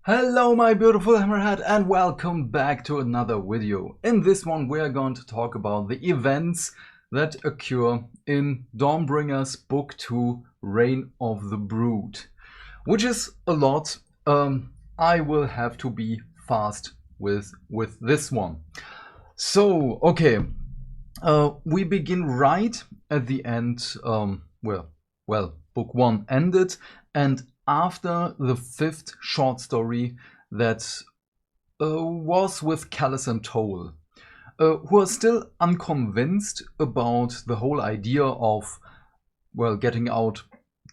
Hello my beautiful hammerhead and welcome back to another video. In this one we are going to talk about the events that occur in Dawnbringer's Book 2 Reign of the Brood, which is a lot. I will have to be fast with this one. So, okay, we begin right at the end, well, Book 1 ended, and after the 5th short story that was with Callus and Toll, who are still unconvinced about the whole idea of, well, getting out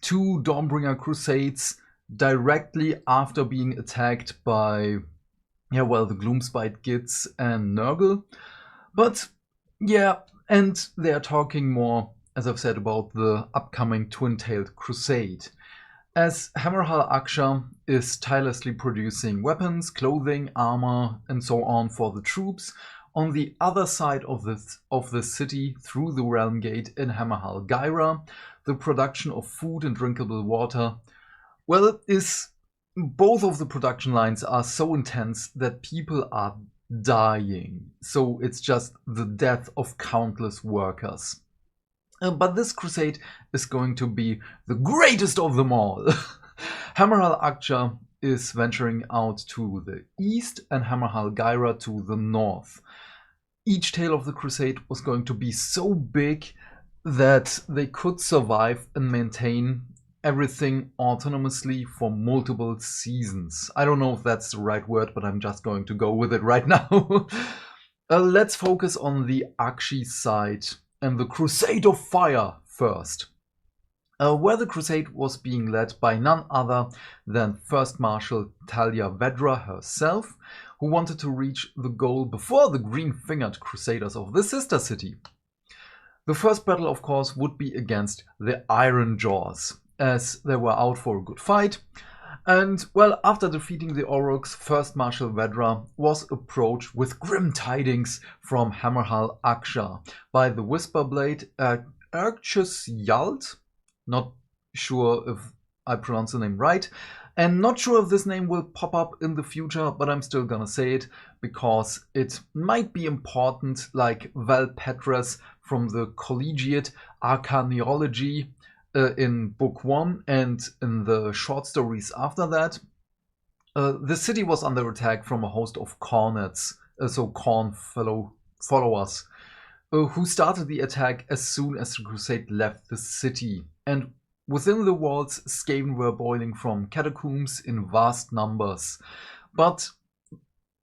2 Dawnbringer Crusades directly after being attacked by, the Gloomspite Gits and Nurgle. But, yeah, and they are talking more, as I've said, about the upcoming Twin-Tailed Crusade, as Hammerhal Aksha is tirelessly producing weapons, clothing, armor, and so on for the troops on the other side of the city through the Realm Gate in Hammerhal Gyra. The production of food and drinkable water, well, both of the production lines are so intense that people are dying. So it's just the death of countless workers. But this crusade is going to be the greatest of them all. Hammerhal Aksha is venturing out to the east and Hammerhal Gyra to the north. Each tale of the crusade was going to be so big that they could survive and maintain everything autonomously for multiple seasons. I don't know if that's the right word, but I'm just going to go with it right now. Let's focus on the Akshi side and the Crusade of Fire first, where the crusade was being led by none other than First Marshal Talia Vedra herself, who wanted to reach the goal before the green-fingered Crusaders of the sister city. The first battle, of course, would be against the Iron Jaws, as they were out for a good fight. And, well, after defeating the Aurochs, First Marshal Vedra was approached with grim tidings from Hammerhal Aksha by the Whisperblade Erchus Yalt. Not sure if I pronounce the name right, and not sure if this name will pop up in the future, but I'm still gonna say it because it might be important, like Val Petres from the Collegiate Arcaneology in Book 1 and in the short stories after that. The city was under attack from a host of Cornets, Corn followers, who started the attack as soon as the crusade left the city. And within the walls, Skaven were boiling from catacombs in vast numbers. But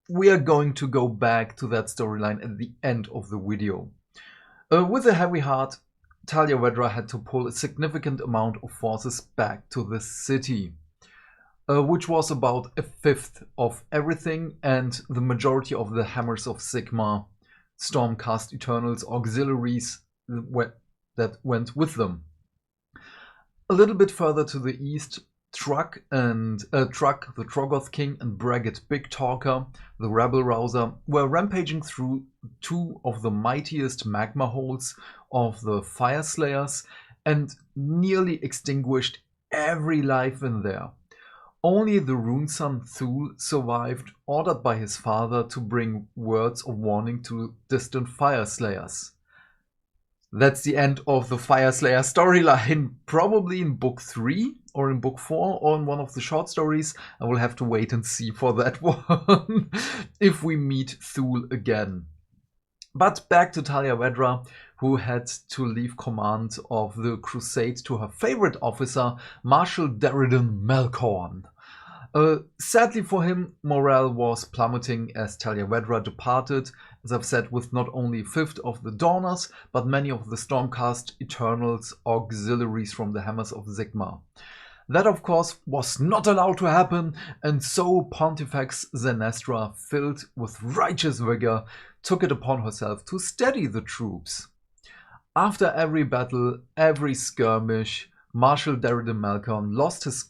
we are going to go back to that storyline at the end of the video. With a heavy heart, Talia Vedra had to pull a significant amount of forces back to the city, which was about a 5th of everything and the majority of the Hammers of Sigmar, Stormcast Eternals, auxiliaries that went with them. A little bit further to the east, Truck, the Troggoth King, and Braggett Big Talker, the Rebel Rouser, were rampaging through 2 of the mightiest magma holes of the Fire Slayers and nearly extinguished every life in there. Only the Runeson Thule survived, ordered by his father to bring words of warning to distant Fire Slayers. That's the end of the Fire Slayer storyline, probably in Book 3 or in Book 4 or in one of the short stories. I will have to wait and see for that one if we meet Thule again. But back to Talia Vedra, who had to leave command of the crusade to her favorite officer, Marshal Derridon Melkorn. Sadly for him, morale was plummeting as Talia Vedra departed, as I've said, with not only a 5th of the Dawners, but many of the Stormcast Eternals auxiliaries from the Hammers of Sigmar. That, of course, was not allowed to happen, and so Pontifex Zenestra, filled with righteous vigor, took it upon herself to steady the troops. After every battle, every skirmish, Marshal Derridon Melkorn lost his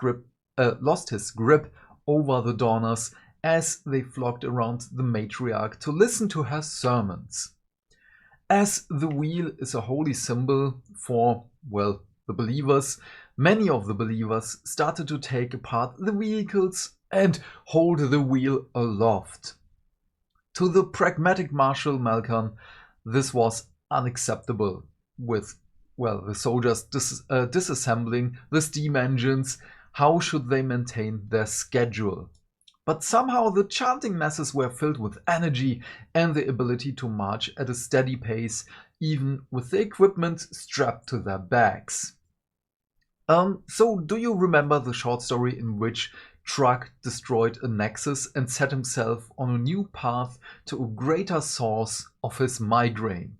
grip over the Dawners as they flocked around the matriarch to listen to her sermons. As the wheel is a holy symbol for, well, the believers, many of the believers started to take apart the vehicles and hold the wheel aloft. To the pragmatic Marshal Malkan, this was unacceptable, with, well, the soldiers disassembling the steam engines. How should they maintain their schedule? But somehow the chanting masses were filled with energy and the ability to march at a steady pace, even with the equipment strapped to their backs. So do you remember the short story in which Truck destroyed a nexus and set himself on a new path to a greater source of his migraine?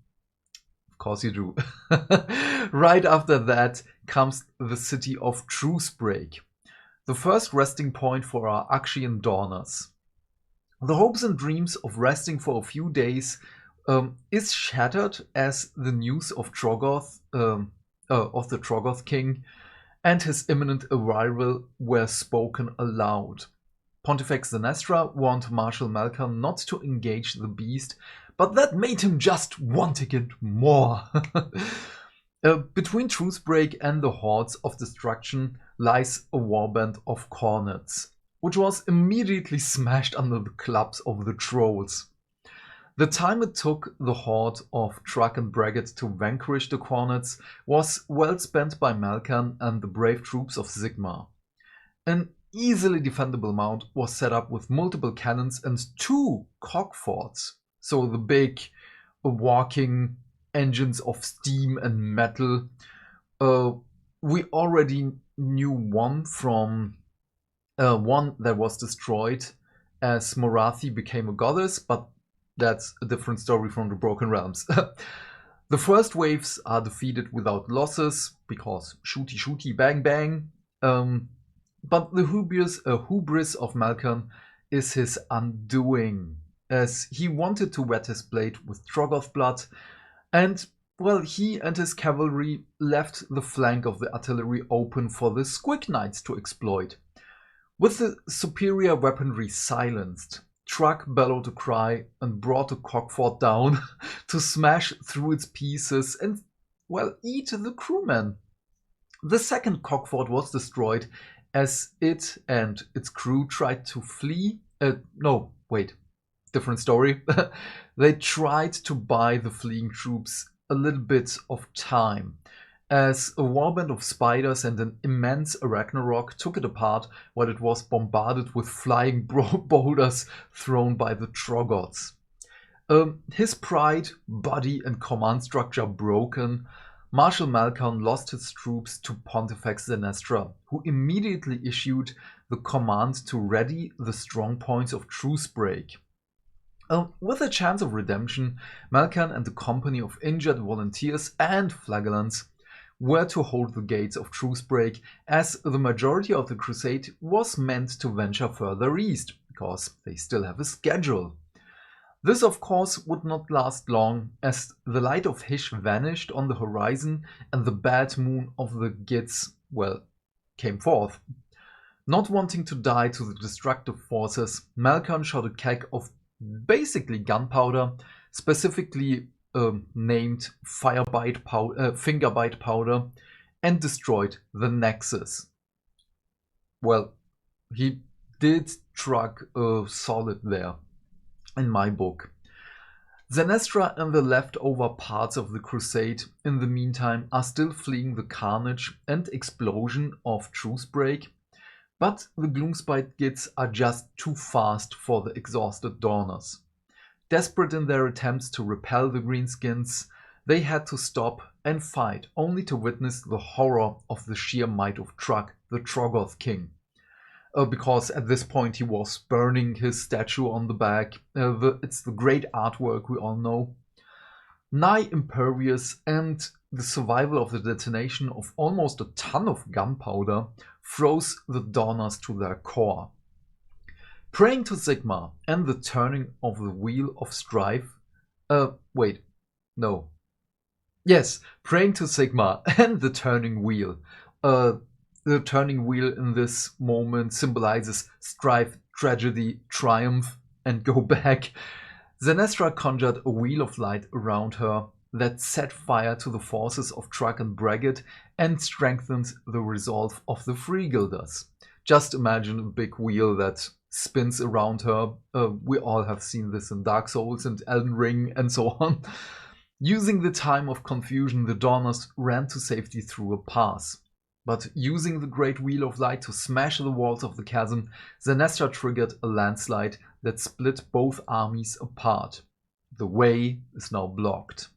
Of course you do. Right after that comes the city of Trucebreak, the first resting point for our Akshian Dawners. The hopes and dreams of resting for a few days is shattered as the news of the Troggoth king and his imminent arrival were spoken aloud. Pontifex Zenestra warned Marshal Malkan not to engage the beast, but that made him just wanting it more. Between Trucebreak and the hordes of destruction lies a warband of cornets, which was immediately smashed under the clubs of the trolls. The time it took the horde of Truck and Braggett to vanquish the cornets was well spent by Malkan and the brave troops of Sigmar. An easily defendable mount was set up with multiple cannons and 2 cockforts, so the big walking engines of steam and metal. We already knew one from one that was destroyed as Morathi became a goddess, but that's a different story from the Broken Realms. The first waves are defeated without losses, because shooty shooty bang bang. But the hubris of Malkan is his undoing, as he wanted to wet his blade with Troggoth blood, and, well, he and his cavalry left the flank of the artillery open for the Squig Knights to exploit. With the superior weaponry silenced, Truck bellowed a cry and brought a cockfort down to smash through its pieces and, well, eat the crewmen. The second cockfort was destroyed as it and its crew tried to flee. No, wait, different story. They tried to buy the fleeing troops a little bit of time, as a warband of spiders and an immense Ragnarok took it apart while it was bombarded with flying boulders thrown by the Troggoths. His pride, body and command structure broken, Marshal Malkan lost his troops to Pontifex Zenestra, who immediately issued the command to ready the strong points of Trucebreak. With a chance of redemption, Malkan and a company of injured volunteers and flagellants were to hold the gates of Trucebreak, as the majority of the crusade was meant to venture further east, because they still have a schedule. This, of course, would not last long, as the light of Hish vanished on the horizon and the bad moon of the Gits, well, came forth. Not wanting to die to the destructive forces, Malkan shot a keg of basically gunpowder, specifically named Fingerbite powder, and destroyed the Nexus. Well, he did Truck solid there, in my book. Zenestra and the leftover parts of the crusade, in the meantime, are still fleeing the carnage and explosion of Trucebreak, but the Gloomspite Gits are just too fast for the exhausted Dawners. Desperate in their attempts to repel the Greenskins, they had to stop and fight, only to witness the horror of the sheer might of Truck, the Troggoth king. Because at this point he was burning his statue on the back. It's the great artwork we all know. Nigh impervious, and the survival of the detonation of almost a ton of gunpowder froze the Dawners to their core. Praying to Sigmar and the turning of the wheel of strife. Praying to Sigmar and the turning wheel. The turning wheel in this moment symbolizes strife, tragedy, triumph, and go back. Zenestra conjured a wheel of light around her that set fire to the forces of Truck and Braggett and strengthened the resolve of the Freegilders. Just imagine a big wheel that spins around her. We all have seen this in Dark Souls and Elden Ring and so on. Using the time of confusion, the Dawners ran to safety through a pass. But using the Great Wheel of Light to smash the walls of the chasm, Zenestra triggered a landslide that split both armies apart. The way is now blocked.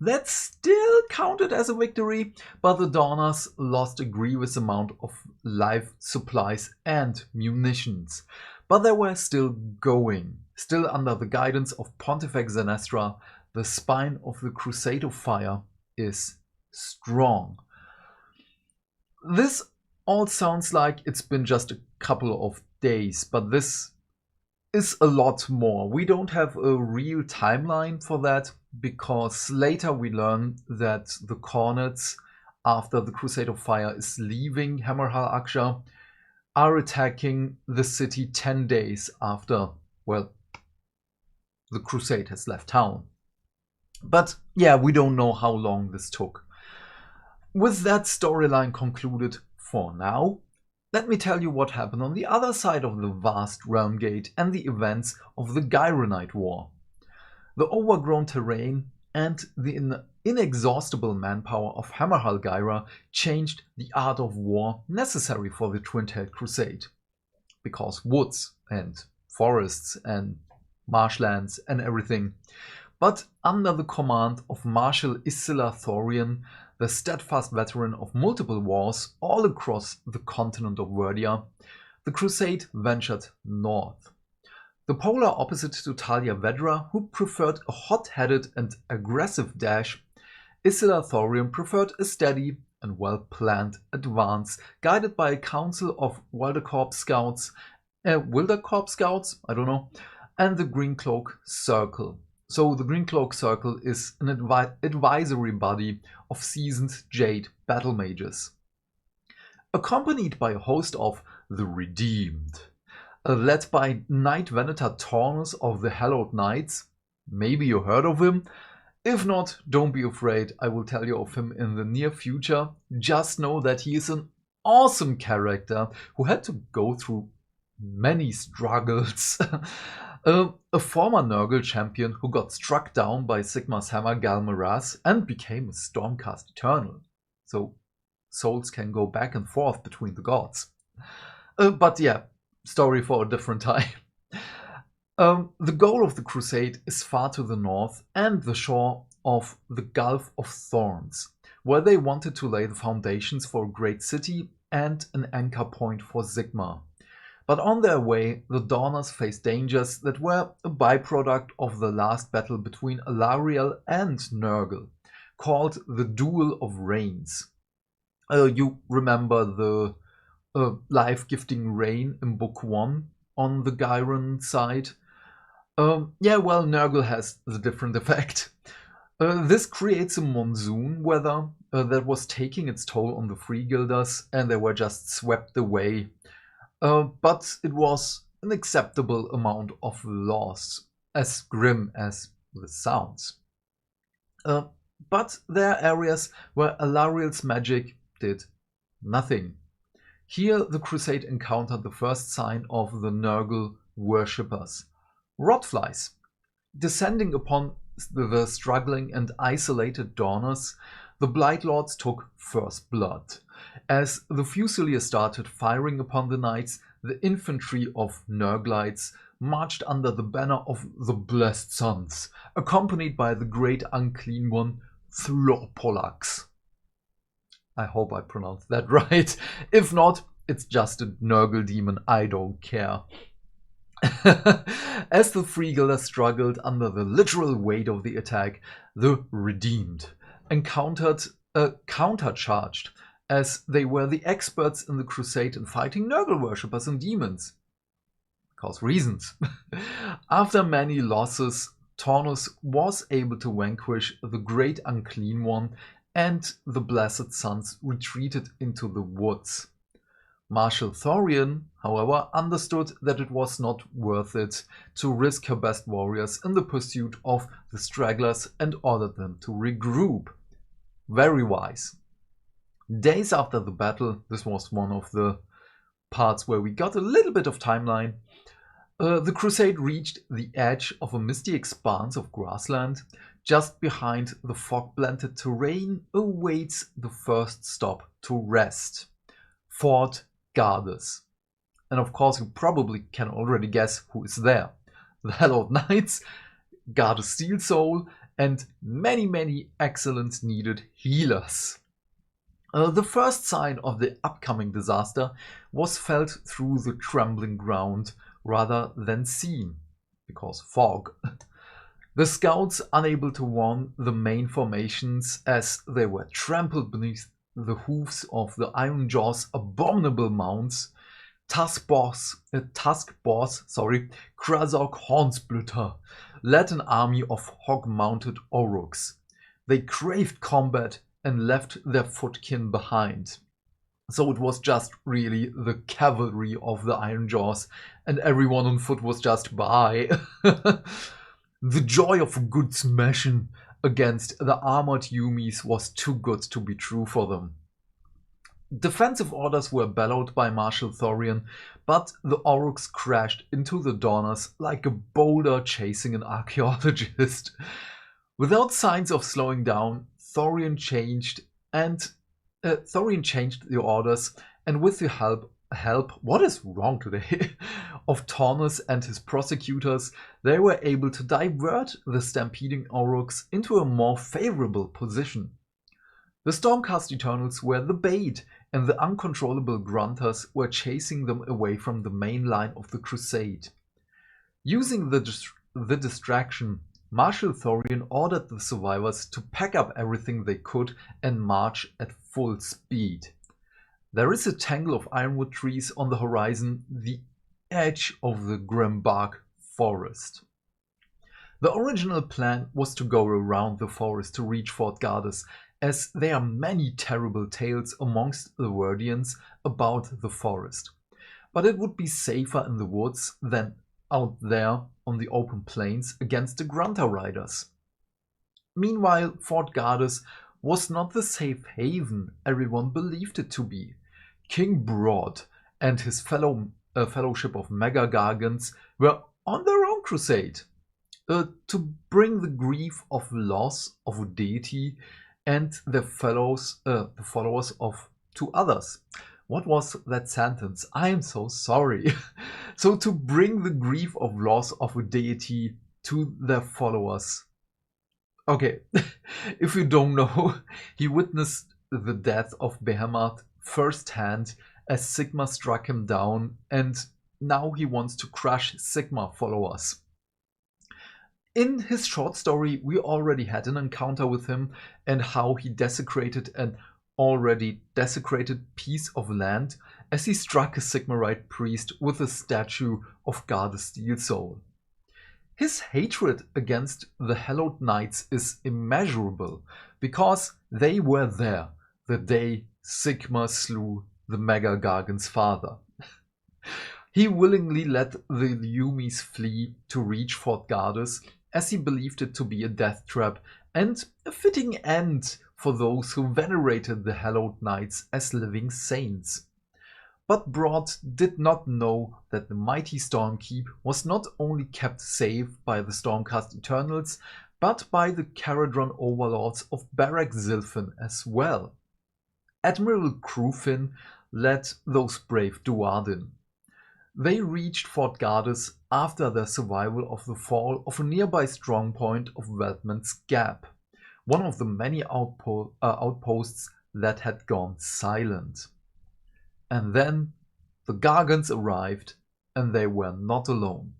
That still counted as a victory, but the Dawners lost a grievous amount of life supplies and munitions. But they were still going. Still under the guidance of Pontifex Zenestra, the spine of the Crusade of Fire is strong. This all sounds like it's been just a couple of days, but this is a lot more. We don't have a real timeline for that, because later we learn that the Cornets, after the Crusade of Fire is leaving Hammerhal Aksha, are attacking the city 10 days after, well, the Crusade has left town. But yeah, we don't know how long this took. With that storyline concluded for now, let me tell you what happened on the other side of the vast realm gate and the events of the Gyronite War. The overgrown terrain and the inexhaustible manpower of Hammerhal Gyra changed the art of war necessary for the Twin-Tailed Crusade. Because woods and forests and marshlands and everything. But under the command of Marshal Isilla Thorian, the steadfast veteran of multiple wars all across the continent of Verdia, the Crusade ventured north. The polar opposite to Talia Vedra, who preferred a hot-headed and aggressive dash, Isilla Thorian preferred a steady and well-planned advance, guided by a council of Wildercorp Scouts, I don't know, and the Greencloak Circle. So the Greencloak Circle is an advisory body of seasoned Jade battle mages, accompanied by a host of the Redeemed, led by Knight Venator Taunus of the Hallowed Knights. Maybe you heard of him. If not, don't be afraid, I will tell you of him in the near future. Just know that he is an awesome character who had to go through many struggles. A former Nurgle champion who got struck down by Sigmar's hammer Galmaraz and became a Stormcast Eternal. So souls can go back and forth between the gods. But yeah, story for a different time. The goal of the Crusade is far to the north and the shore of the Gulf of Thorns, where they wanted to lay the foundations for a great city and an anchor point for Sigmar. But on their way, the Dawners faced dangers that were a byproduct of the last battle between Alariel and Nurgle, called the Duel of Rains. You remember the life-gifting rain in Book 1 on the Gyron side? Yeah, well, Nurgle has the different effect. This creates a monsoon weather that was taking its toll on the Freeguilders, and they were just swept away. But it was an acceptable amount of loss, as grim as this sounds. But there are areas where Alariel's magic did nothing. Here the Crusade encountered the first sign of the Nurgle worshippers, Rotflies. Descending upon the struggling and isolated Dawners, the Blight Lords took first blood. As the Fusiliers started firing upon the knights, the infantry of Nurglites marched under the banner of the Blessed Sons, accompanied by the great unclean one, Thlorpolax. I hope I pronounced that right. If not, it's just a Nurgle demon, I don't care. As the Freeguilders struggled under the literal weight of the attack, the Redeemed countercharged, as they were the experts in the Crusade in fighting Nurgle worshippers and demons. Because reasons. After many losses, Taunus was able to vanquish the Great Unclean One, and the Blessed Sons retreated into the woods. Marshal Thorian, however, understood that it was not worth it to risk her best warriors in the pursuit of the stragglers and ordered them to regroup. Very wise. Days after the battle, this was one of the parts where we got a little bit of timeline. The Crusade reached the edge of a misty expanse of grassland. Just behind the fog-blended terrain awaits the first stop to rest, Fort Gardes. And of course you probably can already guess who is there. The Hallowed Knights, Garde Steel Soul, and many excellent needed healers. The first sign of the upcoming disaster was felt through the trembling ground rather than seen, because fog. The scouts, unable to warn the main formations as they were trampled beneath the hoofs of the Iron Jaw's abominable mounts, Tusk Boss, Krasok Hornsplitter, led an army of hog-mounted Oruks. They craved combat and left their footkin behind. So it was just really the cavalry of the Iron Jaws, and everyone on foot was just by. The joy of a good smashing against the armored Yumis was too good to be true for them. Defensive orders were bellowed by Marshal Thorian, but the Oruks crashed into the Dawners like a boulder chasing an archaeologist. Without signs of slowing down, Thorian changed the orders, and with the help what is wrong today, of Taunus and his prosecutors, they were able to divert the stampeding Oruks into a more favorable position. The Stormcast Eternals were the bait, and the uncontrollable Grunters were chasing them away from the main line of the Crusade. Using the distraction, Marshal Thorian ordered the survivors to pack up everything they could and march at full speed. There is a tangle of ironwood trees on the horizon, the edge of the Grimbark forest. The original plan was to go around the forest to reach Fort Gardes, as there are many terrible tales amongst the Verdians about the forest. But it would be safer in the woods than out there on the open plains against the Grunter riders. Meanwhile, Fort Gardes was not the safe haven everyone believed it to be. King Broad and his fellowship of Mega Gargants were on their own crusade to bring the grief of loss of a deity and the followers of to others. What was that sentence? I am so sorry. So to bring the grief of loss of a deity to their followers. Okay, if you don't know, he witnessed the death of Behemoth firsthand as Sigmar struck him down, and now he wants to crush Sigmar followers. In his short story, we already had an encounter with him and how he desecrated an already desecrated piece of land as he struck a Sigmarite priest with a statue of Garde Steel Soul. His hatred against the Hallowed Knights is immeasurable, because they were there the day Sigmar slew the Mega Gargan's father. He willingly let the Yumis flee to reach Fort Gardes, as he believed it to be a death trap and a fitting end for those who venerated the Hallowed Knights as living saints. But Broad did not know that the mighty Stormkeep was not only kept safe by the Stormcast Eternals, but by the Caradron overlords of Barak Zilfin as well. Admiral Crufin led those brave Duardin. They reached Fort Gardes after their survival of the fall of a nearby strongpoint of Veltman's Gap, one of the many outposts that had gone silent. And then the Gargants arrived, and they were not alone.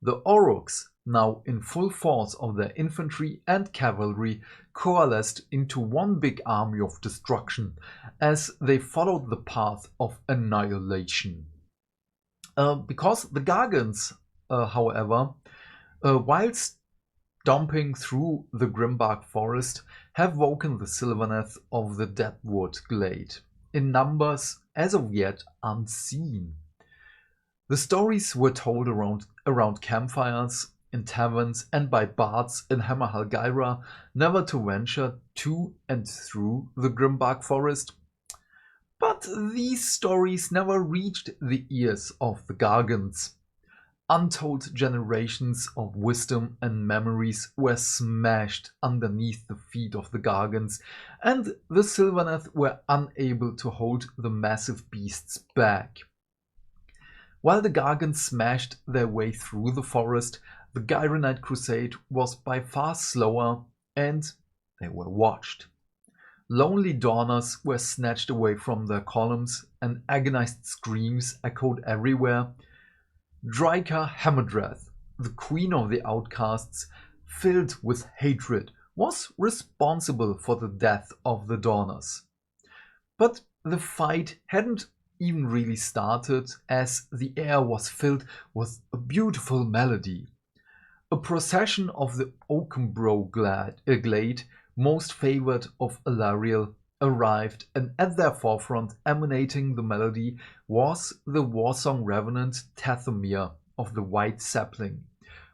The Oruks, now in full force of their infantry and cavalry, coalesced into one big army of destruction as they followed the path of annihilation. Because the Gargants, however, whilst stomping through the Grimbark forest, have woken the Sylvaneth of the Deadwood Glade, in numbers as of yet unseen. The stories were told around campfires, in taverns, and by bards in Hammerhal Gyra, never to venture to and through the Grimbark forest. But these stories never reached the ears of the Gargants. Untold generations of wisdom and memories were smashed underneath the feet of the Gargants, and the Sylvaneth were unable to hold the massive beasts back. While the Gargants smashed their way through the forest, the Gyronite Crusade was by far slower, and they were watched. Lonely dawners were snatched away from their columns, and agonized screams echoed everywhere. Draika Hamadreth, the queen of the outcasts, filled with hatred, was responsible for the death of the dawners. But the fight hadn't even really started, as the air was filled with a beautiful melody. A procession of the Oakenbrough glade, most favored of Alariel, arrived, and at their forefront, emanating the melody, was the warsong revenant Tathomir of the White Sapling,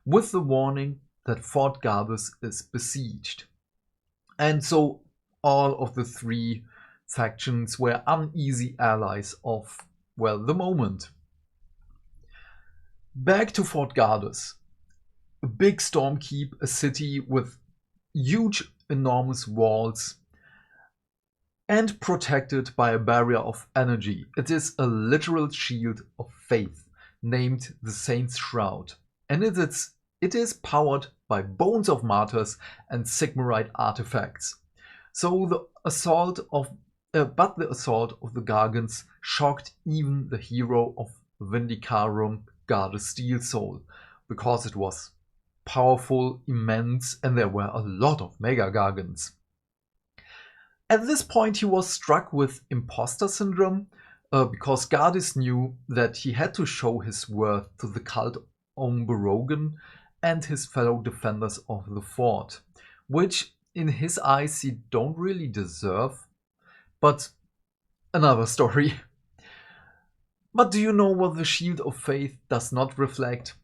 with the warning that Fort Gardus is besieged. And so all of the three factions were uneasy allies of, well, the moment. Back to Fort Gardus. A big storm keep, a city with huge, enormous walls, and protected by a barrier of energy. It is a literal shield of faith, named the Saint's Shroud, and it is powered by bones of martyrs and Sigmarite artifacts. So the assault of the Gargants shocked even the hero of Vindicarum, Garda Steel Soul, because it was powerful, immense, and there were a lot of Mega Gargants. At this point he was struck with imposter syndrome, because Gardis knew that he had to show his worth to the cult Omberogan and his fellow defenders of the fort, which in his eyes he don't really deserve. But another story. But do you know what the Shield of Faith does not reflect?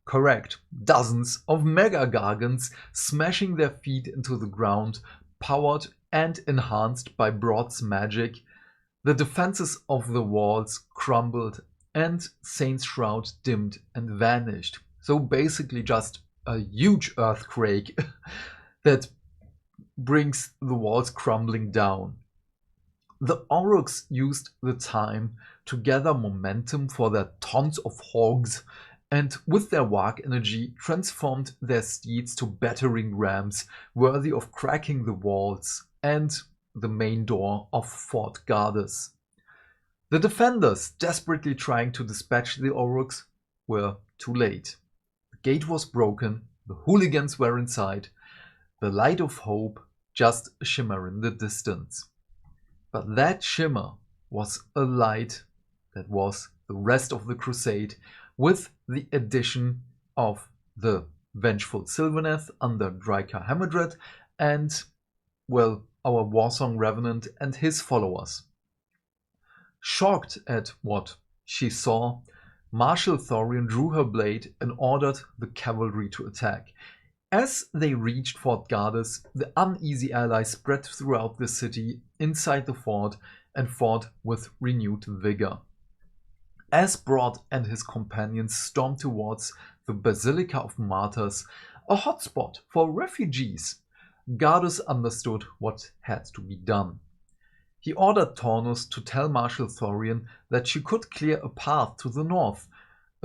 Correct, dozens of Mega Gargants smashing their feet into the ground, powered and enhanced by Broad's magic. The defenses of the walls crumbled and Saint's Shroud dimmed and vanished. So basically just a huge earthquake that brings the walls crumbling down. The Aurochs used the time to gather momentum for their tons of hogs, and with their Warg energy transformed their steeds to battering rams worthy of cracking the walls and the main door of Fort Gardus. The defenders, desperately trying to dispatch the Aurochs, were too late. The gate was broken, the hooligans were inside, the light of hope just a shimmer in the distance. But that shimmer was a light that was the rest of the crusade, with the addition of the vengeful Sylvaneth under Draika Hamadred and, well, our Warsong Revenant and his followers. Shocked at what she saw, Marshal Thorian drew her blade and ordered the cavalry to attack. As they reached Fort Gardus, the uneasy allies spread throughout the city, inside the fort, and fought with renewed vigor. As Broad and his companions stormed towards the Basilica of Martyrs, a hotspot for refugees, Gardus understood what had to be done. He ordered Taunus to tell Marshal Thorian that she could clear a path to the north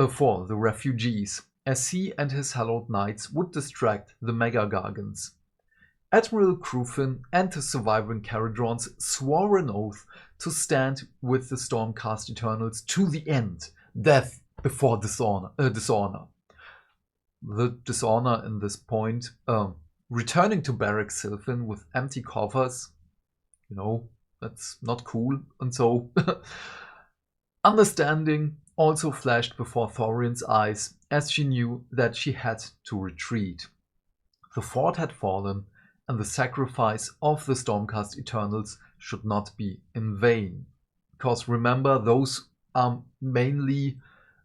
for the refugees, as he and his hallowed knights would distract the Mega Gargants. Admiral Crufin and his surviving Caradrons swore an oath to stand with the Stormcast Eternals to the end, death before dishonor. The dishonor in this point, returning to Barrack Sylvan with empty coffers, that's not cool, and so understanding also flashed before Thorian's eyes as she knew that she had to retreat. The fort had fallen, and the sacrifice of the Stormcast Eternals should not be in vain. Because remember, those are mainly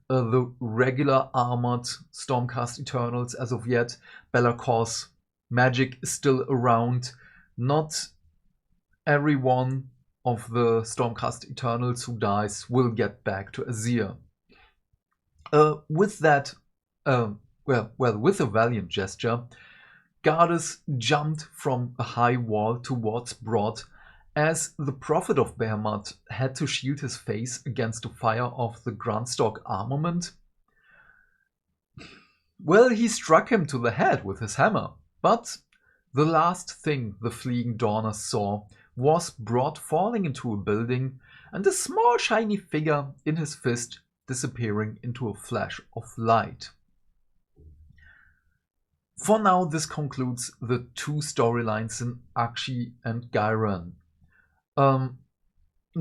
the regular armored Stormcast Eternals as of yet. Bellacor's magic is still around. Not everyone of the Stormcast Eternals who dies will get back to Azir. With that, with a valiant gesture, Gardas jumped from a high wall towards Broad, as the Prophet of Behemoth had to shield his face against the fire of the Grandstock armament. Well, he struck him to the head with his hammer, but the last thing the fleeing Dawners saw was Broad falling into a building and a small shiny figure in his fist disappearing into a flash of light. For now, this concludes the two storylines in Akshi and Gairan.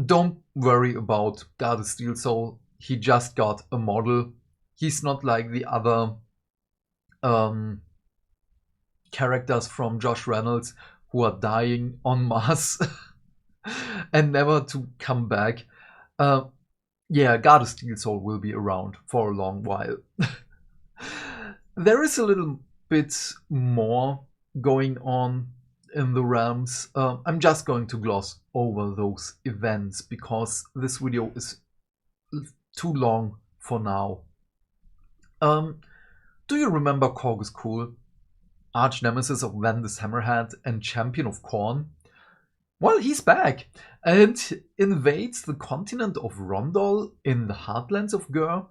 Don't worry about Gardas Steel Soul, he just got a model. He's not like the other characters from Josh Reynolds who are dying en masse and never to come back. Yeah, Gardas Steel Soul will be around for a long while. There is a little bit more going on in the realms. I'm just going to gloss over those events because this video is too long for now. Do you remember Corgus Cool, arch nemesis of Vandus Hammerhead and champion of Khorne? Well, he's back and invades the continent of Rondol in the heartlands of Gur.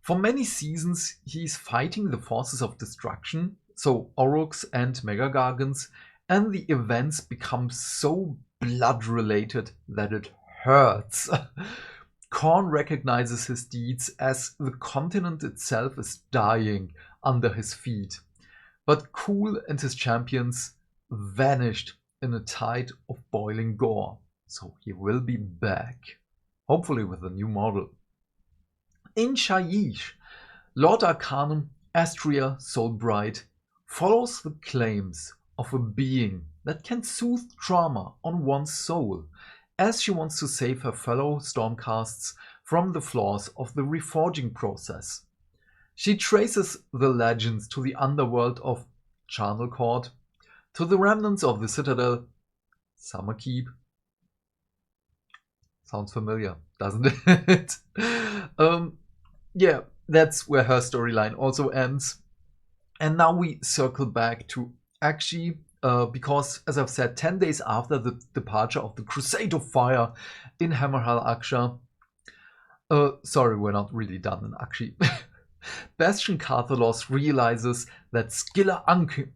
For many seasons, he's fighting the forces of destruction, so Oryx and Megagargants, and the events become so blood-related that it hurts. Khorne recognizes his deeds as the continent itself is dying under his feet. But Cool and his champions vanished in a tide of boiling gore, so he will be back, hopefully with a new model. In Shyish, Lord Arcanum Astria Soulbright follows the claims of a being that can soothe trauma on one's soul, as she wants to save her fellow Stormcasts from the flaws of the reforging process. She traces the legends to the underworld of Charnel Court, to the remnants of the Citadel, Summerkeep. Sounds familiar, doesn't it? Yeah, that's where her storyline also ends. And now we circle back to Akshi, because, as I've said, 10 days after the departure of the Crusade of Fire in Hammerhal Aksha. Sorry, we're not really done in Akshi. Bastion Carthalos realizes that Skilla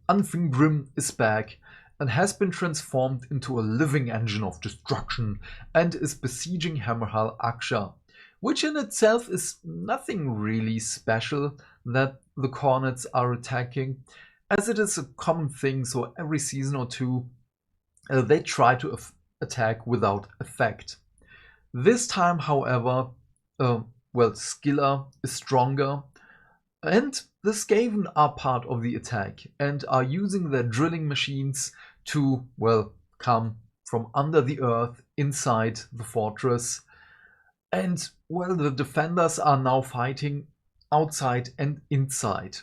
Unfingrim is back and has been transformed into a living engine of destruction and is besieging Hammerhal Aksha, which in itself is nothing really special that the Cornets are attacking, as it is a common thing, so every season or two they try to attack without effect. This time, however, Skilla is stronger, and the Skaven are part of the attack and are using their drilling machines to, come from under the earth inside the fortress. And, the defenders are now fighting outside and inside.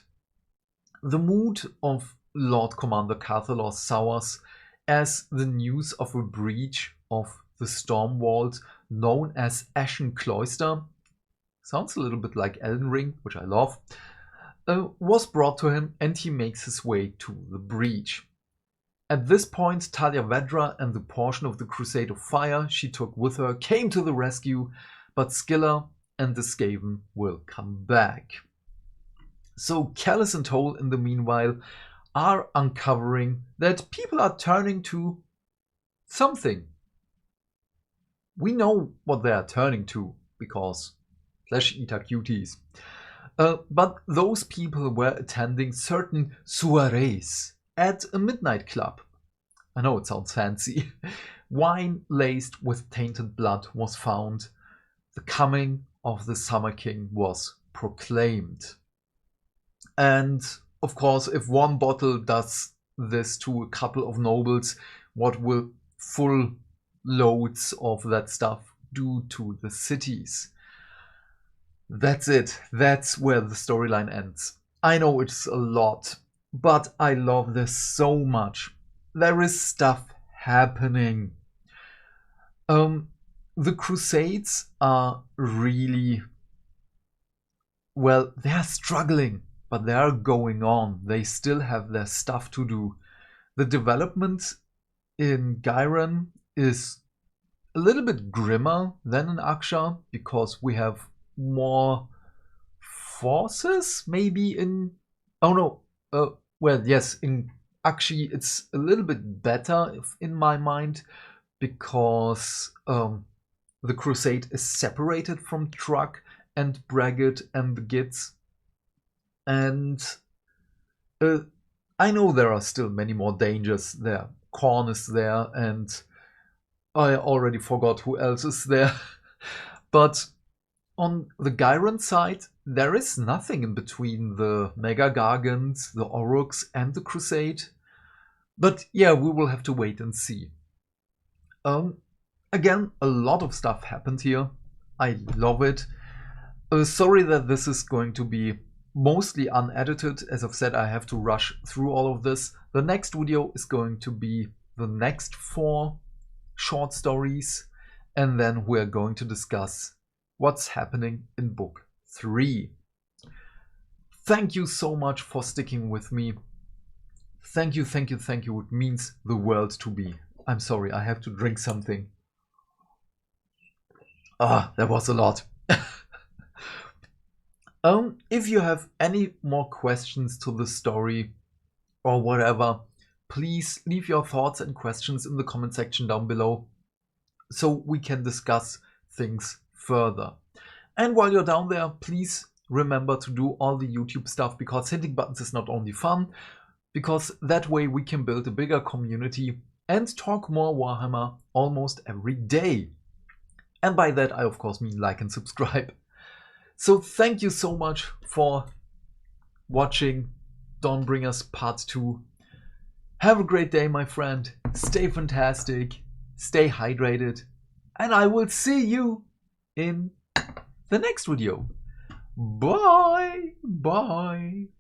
The mood of Lord Commander Carthalos sours as the news of a breach of the storm vault known as Ashen Cloister, sounds a little bit like Elden Ring, which I love, was brought to him, and he makes his way to the breach. At this point, Talia Vedra and the portion of the Crusade of Fire she took with her came to the rescue, but Skilla and the Skaven will come back. So Callus and Hole, in the meanwhile, are uncovering that people are turning to something. We know what they are turning to, because flesh eater cuties. But those people were attending certain soirees at a midnight club. I know it sounds fancy. Wine laced with tainted blood was found. The coming of the Summer King was proclaimed. And of course, if one bottle does this to a couple of nobles, what will full loads of that stuff do to the cities? That's it. That's where the storyline ends. I know it's a lot, but I love this so much. There is stuff happening. The Crusades are really, well, they are struggling, but they are going on. They still have their stuff to do. The development in Gyran is a little bit grimmer than in Aksha because we have more forces, maybe in... Oh no, well, yes, in Akshi it's a little bit better in my mind because the Crusade is separated from Truck and Braggart and the Gits. And I know there are still many more dangers there. Korn is there, and I already forgot who else is there. But on the Gyran side, there is nothing in between the Mega Gargants, the Oruks, and the Crusade. But yeah, we will have to wait and see. Again, a lot of stuff happened here. I love it. Sorry that this is going to be mostly unedited. As I've said, I have to rush through all of this. The next video is going to be the next 4 short stories, and then we're going to discuss what's happening in book 3. Thank you so much for sticking with me. Thank you, thank you, thank you. It means the world to me. I'm sorry, I have to drink something. That was a lot. If you have any more questions to the story or whatever, please leave your thoughts and questions in the comment section down below so we can discuss things further. And while you're down there, please remember to do all the YouTube stuff, because hitting buttons is not only fun, because that way we can build a bigger community and talk more Warhammer almost every day. And by that I of course mean like and subscribe. So thank you so much for watching Dawnbringers Part 2. Have a great day, my friend. Stay fantastic, stay hydrated, and I will see you in the next video. Bye! Bye!